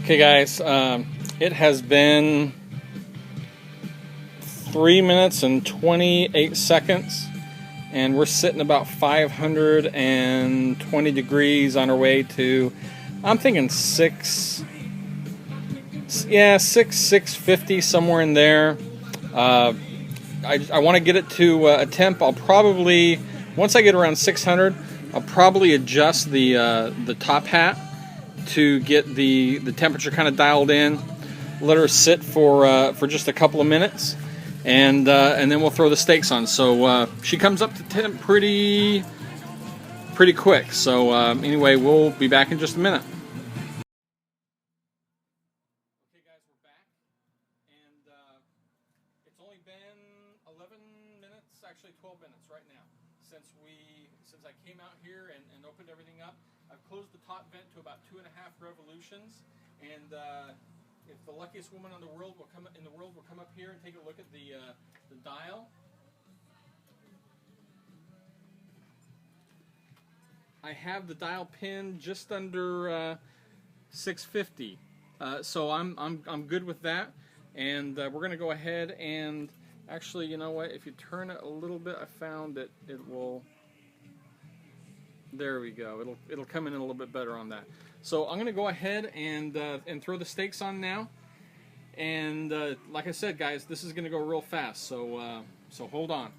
Okay guys, it has been 3 minutes and 28 seconds and we're sitting about 520 degrees on our way to, I'm thinking 650, somewhere in there. I want to get it to a temp. I'll probably, once I get around 600, I'll probably adjust the top hat to get the temperature kind of dialed in. Let her sit for just a couple of minutes, and then we'll throw the steaks on. So she comes up to temp pretty quick. So anyway, we'll be back in just a minute. Okay guys, we're back, and it's only been 11 minutes, actually 12 minutes right now, since I came out here and opened everything up. I've closed the top vent to about 2.5 revolutions, and if the luckiest woman in the world will come up here and take a look at the dial. I have the dial pin just under 650, so I'm good with that, and we're gonna go ahead and actually, you know what? If you turn it a little bit, I found that it will. There we go. It'll come in a little bit better on that. So I'm gonna go ahead and throw the steaks on now. And like I said, guys, this is gonna go real fast. So so hold on.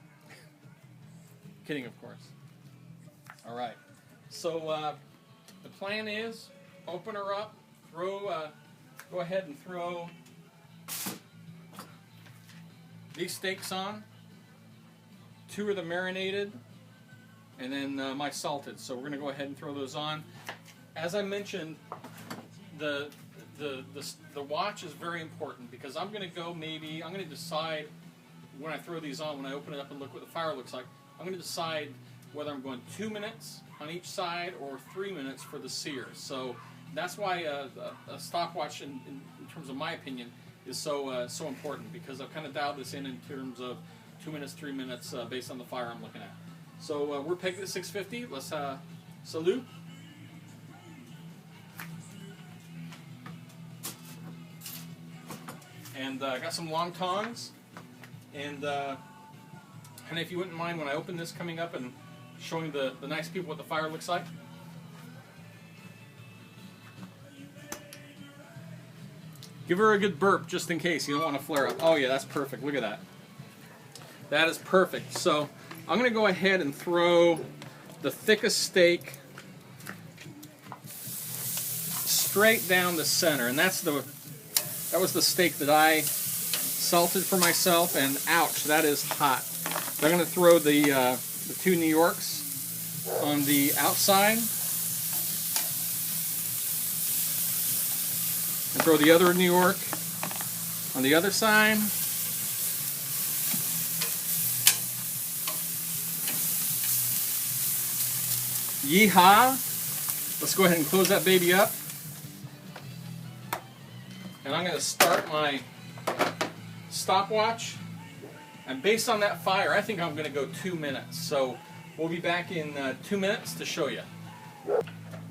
Kidding, of course. All right. So the plan is open her up, throw. Go ahead and throw these steaks on. 2 of the marinated, and then my salted. So we're going to go ahead and throw those on. As I mentioned, the watch is very important, because I'm going to decide when I throw these on, when I open it up and look what the fire looks like, I'm going to decide whether I'm going 2 minutes on each side or 3 minutes for the sear. So that's why a stopwatch, in terms of my opinion, is so important, because I've kind of dialed this in terms of 2 minutes, 3 minutes based on the fire I'm looking at. So we're pegged at 650. Let's salute. And I got some long tongs. And if you wouldn't mind, when I open this, coming up and showing the nice people what the fire looks like. Give her a good burp just in case you don't want to flare up. Oh yeah, that's perfect. Look at that. That is perfect. So I'm going to go ahead and throw the thickest steak straight down the center, and that was the steak that I salted for myself, and ouch, that is hot. So I'm going to throw the 2 New Yorks on the outside, and throw the other New York on the other side. Yeehaw! Let's go ahead and close that baby up. And I'm going to start my stopwatch. And based on that fire, I think I'm going to go 2 minutes. So we'll be back in 2 minutes to show you.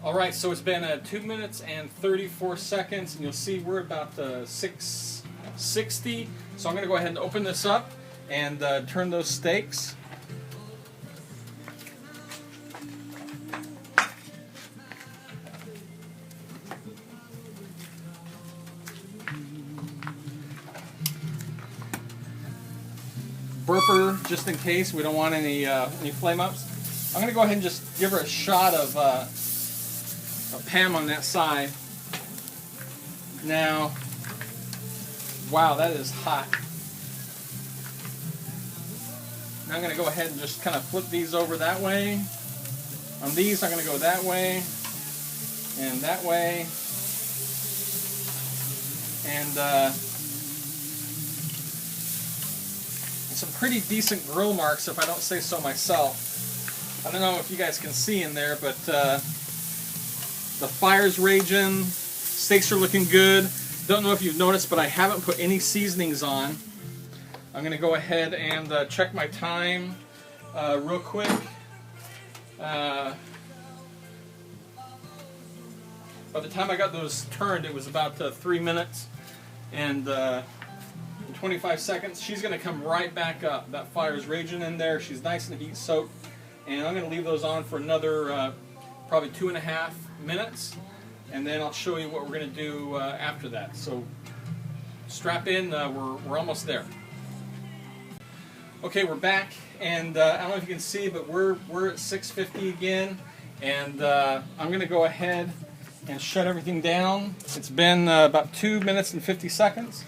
Alright, so it's been 2 minutes and 34 seconds. And you'll see we're about 660. So I'm going to go ahead and open this up and turn those steaks. Burper, just in case we don't want any flame ups. I'm going to go ahead and just give her a shot of Pam on that side. Now, wow, that is hot. Now I'm going to go ahead and just kind of flip these over that way. On these, I'm going to go that way and that way, and some pretty decent grill marks, if I don't say so myself. I don't know if you guys can see in there, but the fire's raging, steaks are looking good. Don't know if you've noticed, but I haven't put any seasonings on. I'm going to go ahead and check my time real quick. By the time I got those turned, it was about 3 minutes and 25 seconds. She's going to come right back up. That fire's raging in there. She's nice and heat soaked. And I'm going to leave those on for another probably 2.5 minutes. And then I'll show you what we're going to do after that. So strap in, we're almost there. Okay, we're back, and I don't know if you can see, but we're at 650 again, and I'm going to go ahead and shut everything down. It's been about 2 minutes and 50 seconds.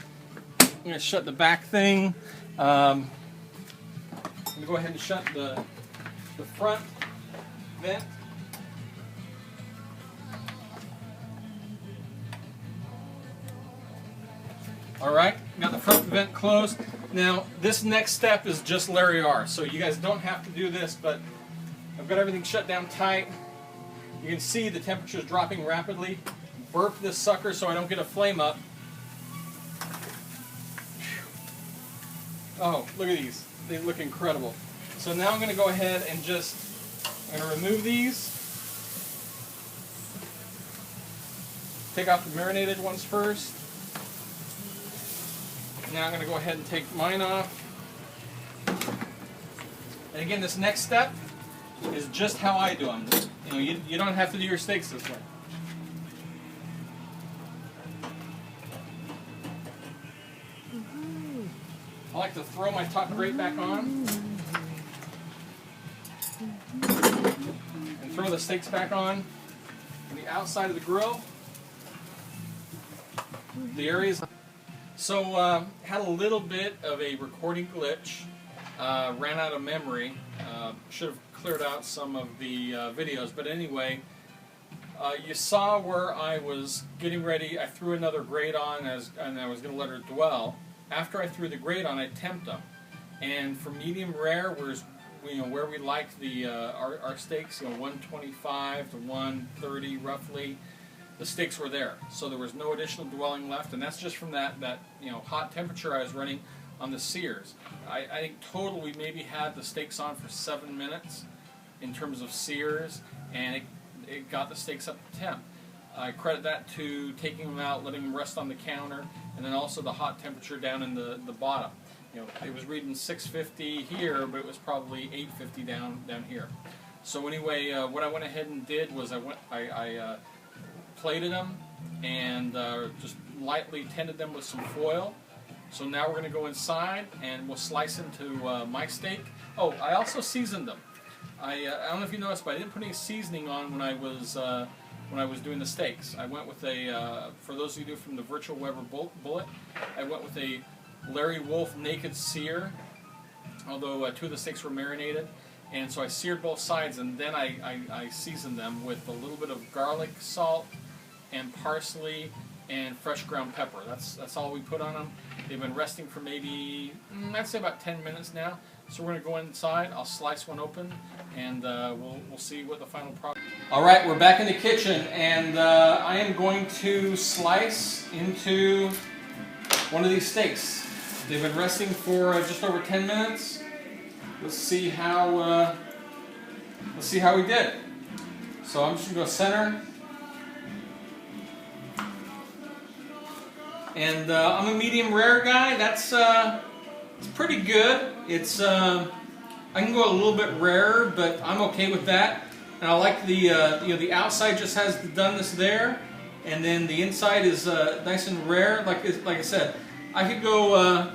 I'm going to shut the back thing. I'm going to go ahead and shut the front vent. Alright, got the front vent closed. Now, this next step is just Larry R. So you guys don't have to do this, but I've got everything shut down tight. You can see the temperature is dropping rapidly. Burp this sucker so I don't get a flame up. Oh, look at these. They look incredible. So now I'm going to go ahead and I'm going to remove these. Take off the marinated ones first. Now I'm going to go ahead and take mine off. And again, this next step is just how I do them. You know, you don't have to do your steaks this way. I like to throw my top grate back on and throw the steaks back on the outside of the grill. The areas. So had a little bit of a recording glitch, ran out of memory, should have cleared out some of the videos, but anyway, you saw where I was getting ready. I threw another grate on and I was going to let her dwell. After I threw the grate on, I temped them, and for medium rare, where we like the our steaks, 125 to 130 roughly. The steaks were there, so there was no additional dwelling left, and that's just from that hot temperature I was running on the sears. I think total we maybe had the steaks on for 7 minutes in terms of sears, and it got the steaks up to temp. I credit that to taking them out, letting them rest on the counter, and then also the hot temperature down in the bottom. It was reading 650 here, but it was probably 850 down here. So anyway, what I went ahead and did was I plated them and just lightly tended them with some foil. So now we're going to go inside and we'll slice into my steak. Oh, I also seasoned them. I don't know if you noticed, but I didn't put any seasoning on when I was doing the steaks. I went with for those of you who do from the Virtual Weber Bullet, I went with a Larry Wolf Naked Sear, although 2 of the steaks were marinated. And so I seared both sides, and then I seasoned them with a little bit of garlic salt and parsley and fresh ground pepper. That's all we put on them. They've been resting for maybe, I'd say about 10 minutes now. So we're going to go inside. I'll slice one open, and we'll see what the final product. All right, we're back in the kitchen, and I am going to slice into one of these steaks. They've been resting for just over 10 minutes. Let's see how we did. So I'm just going to go center. And I'm a medium rare guy. That's it's pretty good. It's I can go a little bit rarer, but I'm okay with that. And I like the the outside just has the doneness there, and then the inside is nice and rare. Like I said, I could go a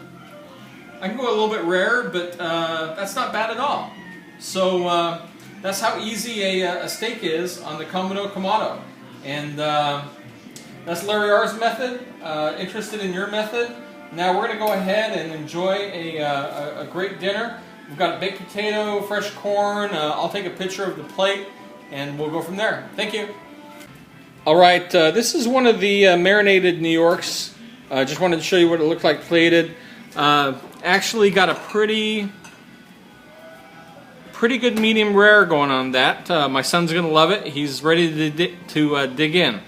little bit rarer, but that's not bad at all. So that's how easy a steak is on the Komodo Kamado, and that's Larry R's method. Interested in your method? Now we're going to go ahead and enjoy a great dinner. We've got a baked potato, fresh corn. I'll take a picture of the plate, and we'll go from there. Thank you. All right, this is one of the marinated New Yorks. I just wanted to show you what it looked like plated. Actually got a pretty good medium rare going on that. My son's going to love it. He's ready to dig in.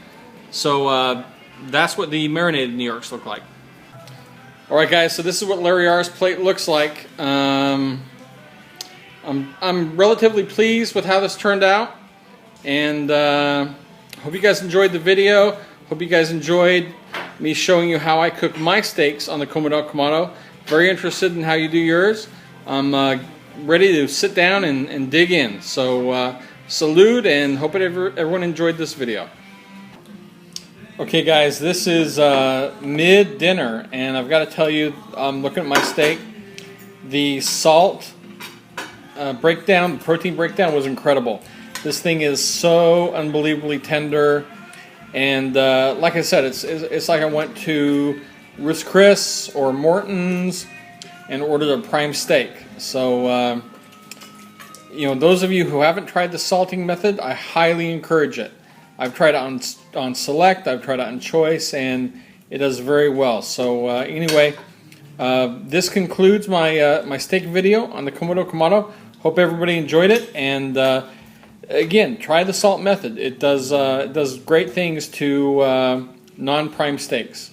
So that's what the marinated New Yorks look like. Alright guys, so this is what Larry R's plate looks like. I'm relatively pleased with how this turned out, and Hope you guys enjoyed the video. Hope you guys enjoyed me showing you how I cook my steaks on the Komodo Kamado. Very interested in how you do yours. I'm ready to sit down and dig in. So salute, and hope everyone enjoyed this video. Okay guys, this is mid-dinner, and I've got to tell you, I'm looking at my steak. The salt breakdown, the protein breakdown was incredible. This thing is so unbelievably tender, and like I said, it's like I went to Ruth's Chris or Morton's and ordered a prime steak. So you know, those of you who haven't tried the salting method, I highly encourage it. I've tried it on Select, I've tried it on Choice, and it does very well. So anyway, this concludes my my steak video on the Komodo Kamado. Hope everybody enjoyed it, and again, try the salt method. It does great things to non-prime steaks.